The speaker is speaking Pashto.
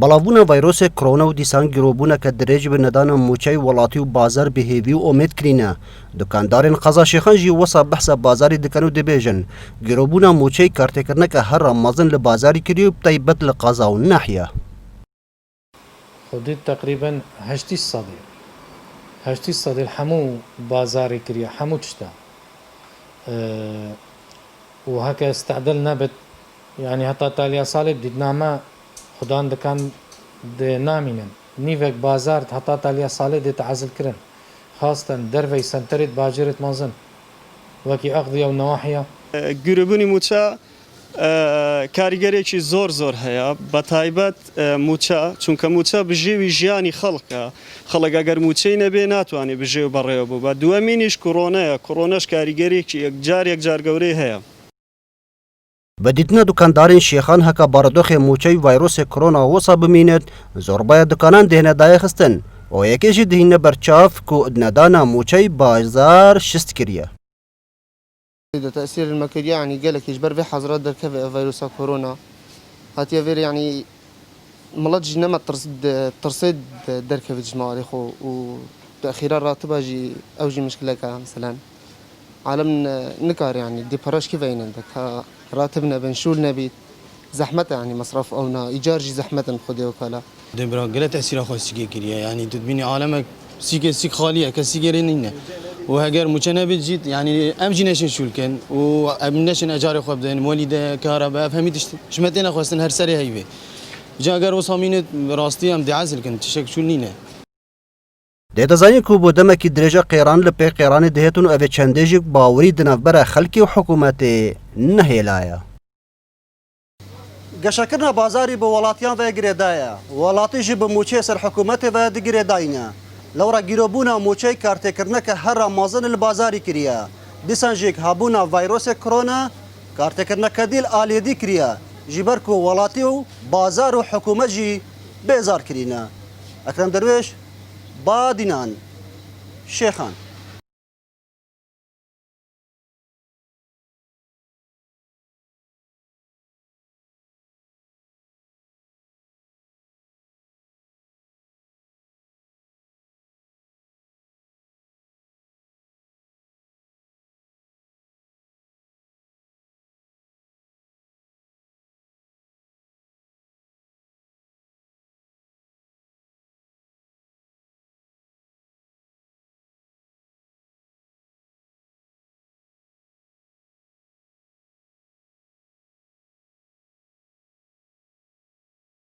بلاوبونا ویروس کرونا و دیسان گروبونا که درج به ندان موچای ولاتی و بازار بهیوی و امید کرینه دکاندارین قضا شیخان جی وصا بحث بازاری دکنو دبیجن گروبونا موچای کارت کرنه که هر رمضان لبازاری کریو بتایبت لقضا و ناحیه خودت تقريبا 8 صدي الحمو بازاري كريا حمو تشتا وهكا استعدلنا بت يعني حتى تاليا صالب بدنا ما خدان دكان دي نامينن نيفك بازار حتى تاليا صالب دي تعزل كرن خاصة درفي سنترت باجرت منزن وكي أغذية ونواحية گروبونی موچا کاریگەرێکی زۆر هەیە بە تایبەت موچە چونکە موچە بژێوی ژیانی خەڵکە خەڵک ئەگەر موچەی نەبێ ناتوانێت بژێو بەڕێوە بوو بە دووەمینیش کۆرۆنەیە کۆرۆنەش کاریگەرێکی یەکجار گەورەی هەیە بدیتنا دکاندارین شیخان هکا باردوخ موچای ویروس کرونا وصا بمینت زوربای دکانان دهنه دای خستن و یکیشی دهنه برچاف کو ندانا موچای بازار شست کریه إذا تأثير المكر يعني قالك يجبر في حظرات دركفة فيروس كورونا هاتي فير يعني ملج نما ترصيد دركفة جماعة خو وتأخيرا راتبة جي أوجي مشكلة مثلا عالم نكار يعني دي براش كيف عندك راتبنا بنشولنا بيت زحمة يعني مصرف أونا إيجار جي زحمة خدي وكالا دبرا قلة تأثير أخو سيكي كريا يعني تدبيني عالمك سيك خالية كسيكرينينا وهجر مجنب جيت يعني أمجي نشين شولكن وأبنشين أجار خوب دين مولد كهرباء فهميتش شمتين أخوستن هر سري هيبه جا أجر وصامين راستي أم دعازل كن تشك شولنينا دیتا زانی کو بودم کی درجه قیران لپی قیران دهتون او چندجی باوری دنافبر خلکی و حکومت نهیلایا گشکرنا بازاری به ولاتیان و گریدایا ولاتی جی به موچه سر حکومت و دگریداینا لورا گیروبونا موچه کارت کرنه که هر رمضان البازاری کریا دیسان جیک هابونا ویروس کرونا کارت کرنه کدیل آلیدی کریا جبر کو ولاتی و بازار و حکومت جی بیزار کرینا اکرم درویش بادینان شیخان